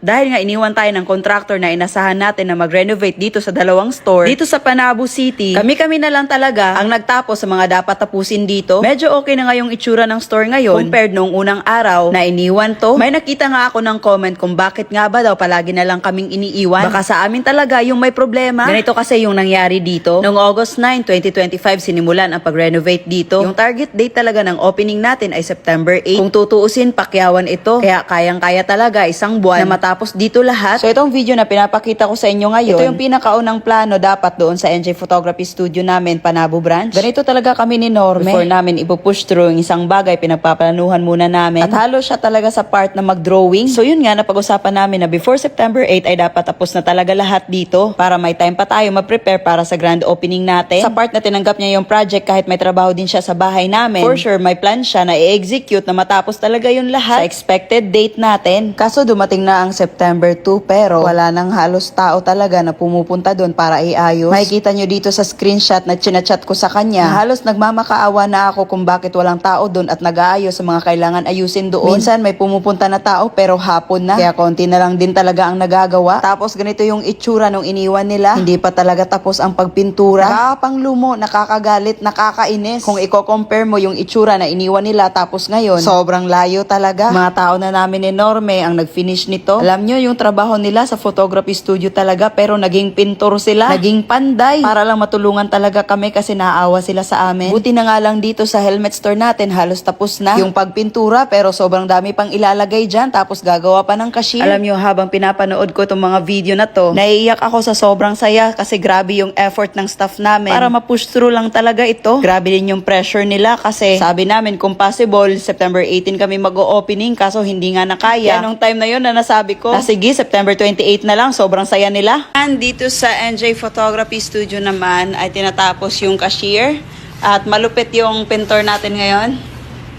Dahil nga iniwan tayo ng contractor na inasahan natin na mag-renovate dito sa dalawang store, dito sa Panabo City, kami na lang talaga ang nagtapos sa mga dapat tapusin dito. Medyo okay na nga yung itsura ng store ngayon compared nung unang araw na iniwan to. May nakita nga ako ng comment kung bakit nga ba daw palagi na lang kaming iniiwan. Baka sa amin talaga yung may problema. Ganito kasi yung nangyari dito. Noong August 9, 2025, sinimulan ang pag-renovate dito. Yung target date talaga ng opening natin ay September 8. Kung tutuusin, pakyawan ito. Kaya kayang-kaya talaga isang buwan na matapos dito lahat. So itong video na pinapakita ko sa inyo ngayon, ito yung pinakaunang plano dapat doon sa NJ Photography Studio namin, Panabo Branch. Ganito talaga kami ni Norme. Before namin ipupush through yung isang bagay, pinagpaplanuhan muna namin. At halos siya talaga sa part na mag-drawing. So yun nga, napag-usapan namin na before September 8 ay dapat tapos na talaga lahat dito para may time pa tayo mag-prepare para sa grand opening natin. Sa part na tinanggap niya yung project kahit may trabaho din siya sa bahay namin, for sure may plan siya na i-execute na matapos talaga yung lahat sa expected date natin. Kaso dumating na ang September 2 pero wala nang halos tao talaga na pumupunta doon para iayos. Makikita nyo dito sa screenshot na chinachat ko sa kanya. Halos nagmamakaawa na ako kung bakit walang tao doon at nag-aayos sa mga kailangan ayusin doon. Minsan may pumupunta na tao pero hapon na. Kaya konti na lang din talaga ang nagagawa. Tapos ganito yung itsura nung iniwan nila. Hindi pa talaga tapos ang pagpintura. Nakakapanglumo, nakakagalit, nakakainis. Kung i-compare mo yung itsura na iniwan nila tapos ngayon, sobrang layo talaga. Mga tao na namin ni Norme ang nag-finish nito. Alam nyo yung trabaho nila sa photography studio talaga pero naging pintor sila. Naging panday. Para lang matulungan talaga kami kasi naawa sila sa amin. Buti na nga lang dito sa helmet store natin halos tapos na yung pagpintura pero sobrang dami pang ilalagay dyan tapos gagawa pa ng cashier. Alam nyo habang pinapanood ko itong mga video na to, naiiyak ako sa sobrang saya kasi grabe yung effort ng staff namin para ma-push through lang talaga ito. Grabe din yung pressure nila kasi sabi namin kung possible September 18 kami mag-o-opening kaso hindi nga nakaya. Nung time na yun na nasabi ko na sige September 28 na lang, sobrang saya nila. Dito sa NJ Photography Studio naman ay tinatapos yung cashier at malupit yung pintor natin ngayon.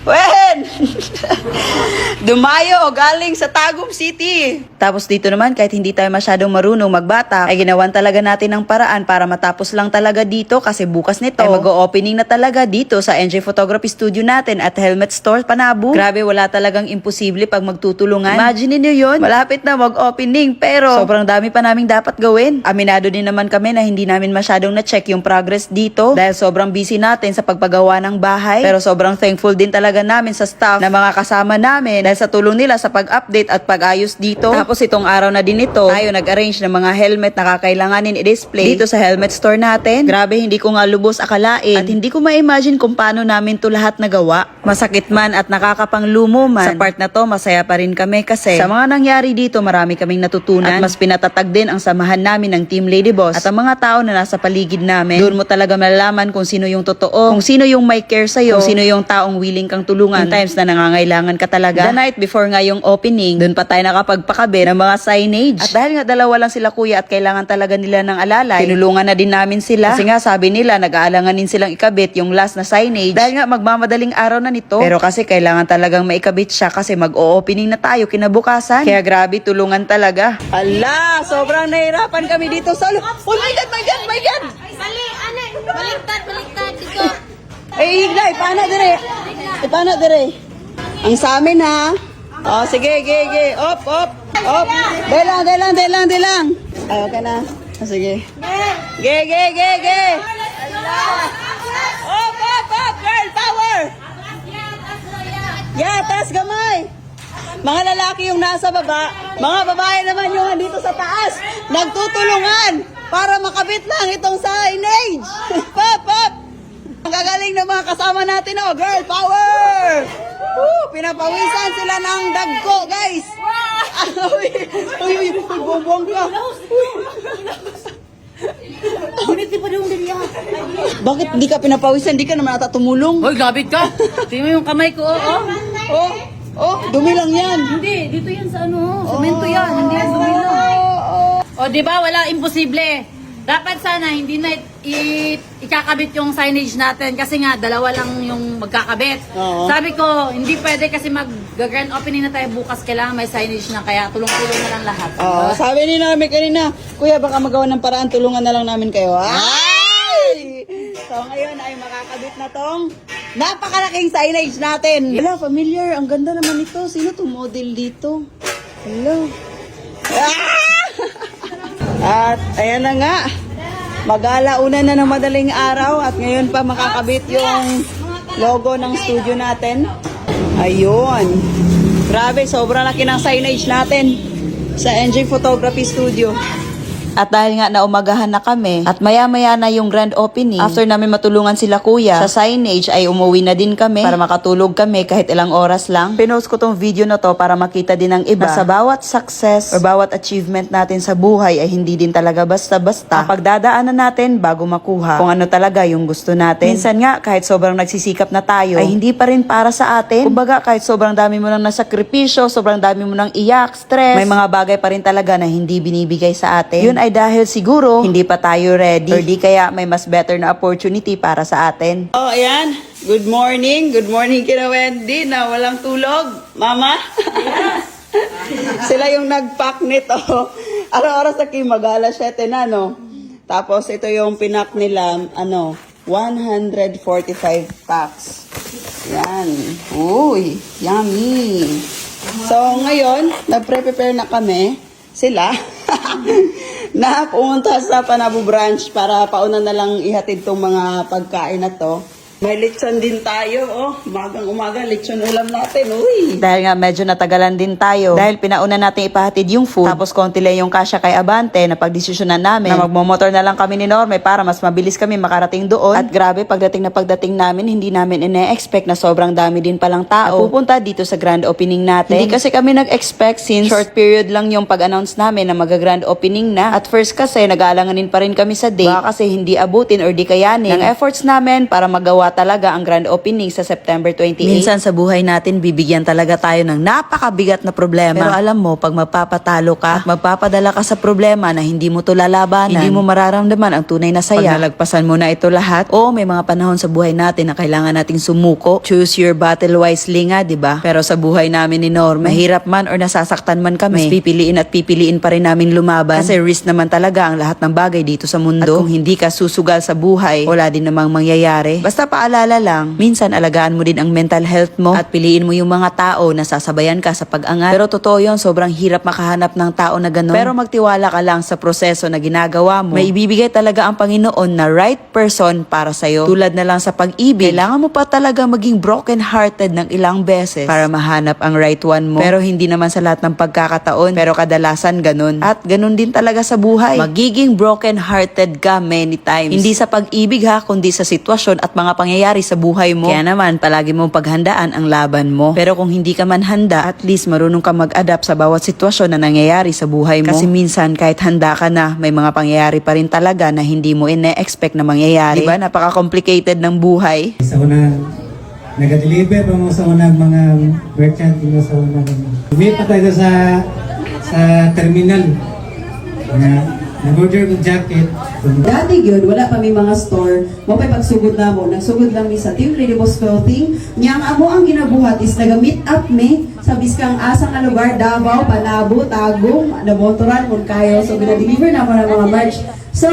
Wen! Dumayo, galing sa Tagum City. Tapos dito naman, kahit hindi tayo masyadong marunong magbata, ay ginawan talaga natin ng paraan para matapos lang talaga dito kasi bukas nito ay mag-o-opening na talaga dito sa NJ Photography Studio natin at Helmet Store Panabo. Grabe, wala talagang imposible pag magtutulungan. Imagine niyo yun, malapit na mag-opening pero sobrang dami pa naming dapat gawin. Aminado din naman kami na hindi namin masyadong na-check yung progress dito dahil sobrang busy natin sa pagpagawa ng bahay. Pero sobrang thankful din talaga namin sa staff na mga kasama namin dahil sa tulong nila sa pag-update at pag-ayos dito. Tapos itong araw na din ito, tayo nag-arrange ng mga helmet na kakailanganin i-display dito sa helmet store natin. Grabe, hindi ko nga lubos akalain at hindi ko ma-imagine kung paano namin to lahat nagawa. Masakit man at nakakapanglumo man, sa part na to masaya pa rin kami kasi sa mga nangyari dito marami kaming natutunan at mas pinatatag din ang samahan namin ng Team Lady Boss at ang mga tao na nasa paligid namin. Doon mo talaga malalaman kung sino yung totoo, kung sino yung may care sa'yo, kung sino yung taong willing kang tulungan times na nangangailangan ka talaga. The night before nga yung opening, doon pa tayo nakapagpakabit ng mga signage. At dahil nga dalawa lang sila kuya at kailangan talaga nila ng alalay, tinulungan na din namin sila. Kasi nga sabi nila, nag-aalanganin silang ikabit yung last na signage. Dahil nga magmamadaling araw na nito. Pero kasi kailangan talagang maikabit siya kasi mag-o-opening na tayo kinabukasan. Kaya grabe, tulungan talaga. Ala, sobrang nahirapan kami dito sa oh my God, my God, my God! Sali, ano? Baliktad dito. Ay, Iglay, paano dire? Ang sa amin ha. Oh, sige, ge. Op. Dai lang. Ay, okay na. Oh, sige. Ge. Op, girl power. Yeah, taas gamay. Mga lalaki yung nasa baba, mga babae naman yung nandito sa taas. Nagtutulungan para makabit lang itong signage. Pop. Ang gagaling ng mga kasama natin, oh, girl power! Pinapawisan sila ng dagko, guys! Uy, bumbong ka! Bakit di ka pinapawisan? Di ka naman ata tumulong? Hoy, gabit ka! Tingnan mo yung kamay ko, Dumi lang yan! Hindi, dito yan sa semento yan. Hindi yan dumi lang. Di ba? Wala, imposible. Dapat sana hindi na ikakabit yung signage natin kasi nga dalawa lang yung magkakabit. Sabi ko, hindi pwede kasi mag-grand opening na tayo bukas, kailangan may signage na kaya tulong-tulong na lang lahat. Sabi ni namin kanina, kuya baka magawa ng paraan, tulungan na lang namin kayo. Ay! So ngayon ay makakabit na tong napakalaking signage natin. Wala, familiar. Ang ganda naman ito. Sino to model dito? Hello. At ayan na nga. Mag-alauna na ng madaling araw at ngayon pa makakabit yung logo ng studio natin. Ayun. Grabe, sobrang laki ng signage natin sa NJ Photography Studio. At dahil nga naumagahan na kami at maya-maya na yung grand opening, after namin matulungan sila kuya sa signage ay umuwi na din kami para makatulog kami kahit ilang oras lang. Pinost ko tong video na to para makita din ng iba na sa bawat success or bawat achievement natin sa buhay ay hindi din talaga basta-basta. Pagdadaanan natin bago makuha kung ano talaga yung gusto natin. Minsan nga kahit sobrang nagsisikap na tayo ay hindi pa rin para sa atin. Kumbaga kahit sobrang dami mo nang nasakripisyo, sobrang dami mo nang iyak, stress, may mga bagay pa rin talaga na hindi binibigay sa atin. Yun ay dahil siguro hindi pa tayo ready or di kaya may mas better na opportunity para sa atin. Oh, ayan. Good morning. Good morning kina Wendy na walang tulog. Mama? Sila yung nag-pack nito. Anong oras na kayo? Mag-alas 7 na, no? Tapos ito yung pinak nila, 145 packs. Yan. Uy, yummy. So, ngayon, nag-prepare na kami. Sila. Na pumunta sa Panabo branch para pauna na lang ihatid tong mga pagkain na to. May lechon din tayo, oh. Umagang-umaga, lechon ulam natin, uy. Dahil nga medyo natagalan din tayo. Dahil pinauna natin ipahatid yung food. Tapos konti lang yung kasya kay Abante na pagdesisyonan namin na magmomotor na lang kami ni Norme para mas mabilis kami makarating doon. At grabe, pagdating namin, hindi namin ine-expect na sobrang dami din palang tao pupunta dito sa grand opening natin. Hindi kasi kami nag-expect since short period lang yung pag-announce namin na mag-grand opening na. At first kasi, nag-aalanganin pa rin kami sa date. Baka kasi hindi abutin or di kayanin ng efforts namin para magawa talaga ang grand opening sa September 28. Minsan sa buhay natin, bibigyan talaga tayo ng napakabigat na problema. Pero alam mo, pag magpapatalo ka at magpapadala ka sa problema na hindi mo to lalabanan, hindi mo mararamdaman ang tunay na saya. Pag nalagpasan mo na ito lahat, may mga panahon sa buhay natin na kailangan nating sumuko. Choose your battle wisely nga, di ba? Pero sa buhay namin ni Norme, mahirap man or nasasaktan man kami, mas pipiliin at pipiliin pa rin namin lumaban. Kasi risk naman talaga ang lahat ng bagay dito sa mundo. At kung hindi ka susugal sa buhay, wala din namang mangyayari. Basta paalala lang, minsan alagaan mo din ang mental health mo at piliin mo yung mga tao na sasabayan ka sa pag-angat. Pero totoo yun, sobrang hirap makahanap ng tao na gano'n. Pero magtiwala ka lang sa proseso na ginagawa mo. May ibibigay talaga ang Panginoon na right person para sa'yo. Tulad na lang sa pag-ibig, kailangan mo pa talaga maging broken-hearted ng ilang beses para mahanap ang right one mo. Pero hindi naman sa lahat ng pagkakataon, pero kadalasan ganun. At ganun din talaga sa buhay. Magiging broken-hearted ka many times. Hindi sa pag-ibig ha, kundi sa sitwasyon at mga pangyayari sa buhay mo. Kaya naman, palagi mong paghandaan ang laban mo. Pero kung hindi ka man handa, at least marunong ka mag-adapt sa bawat sitwasyon na nangyayari sa buhay mo. Kasi minsan, kahit handa ka na, may mga pangyayari pa rin talaga na hindi mo ine-expect na mangyayari. Diba? Napaka-complicated ng buhay. Sa unang nag-deliver pa mo sa unang mga merchant mo sa unang umit pa tayo sa terminal na nag-order ng jacket. Dati yun, wala pa may mga store. Mo pa'y pagsugod na mo. Nagsugod lang mi sa Team Lady Boss Clothing. Niyang amo ang ginabuhat is naga-meet up mi sa biskang asang nga lugar, Davao, Panabo, Tagum, Namotoran, Moncayo. So, gina-deliver na mo ng mga merch. So,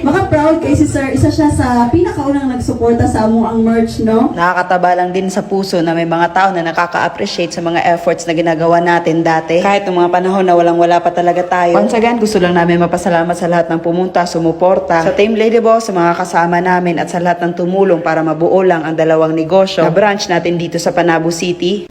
maka-proud kay si Sir. Isa siya sa pinakaunang nagsuporta sa among ang merch, no? Nakakataba lang din sa puso na may mga tao na nakaka-appreciate sa mga efforts na ginagawa natin dati. Kahit ng mga panahon na walang-wala pa talaga tayo. Once again, gusto lang namin mapasalamat sa lahat ng pumunta, sumuporta, sa Team Lady Boss, sa mga kasama namin at sa lahat ng tumulong para mabuo lang ang dalawang negosyo na branch natin dito sa Panabo City.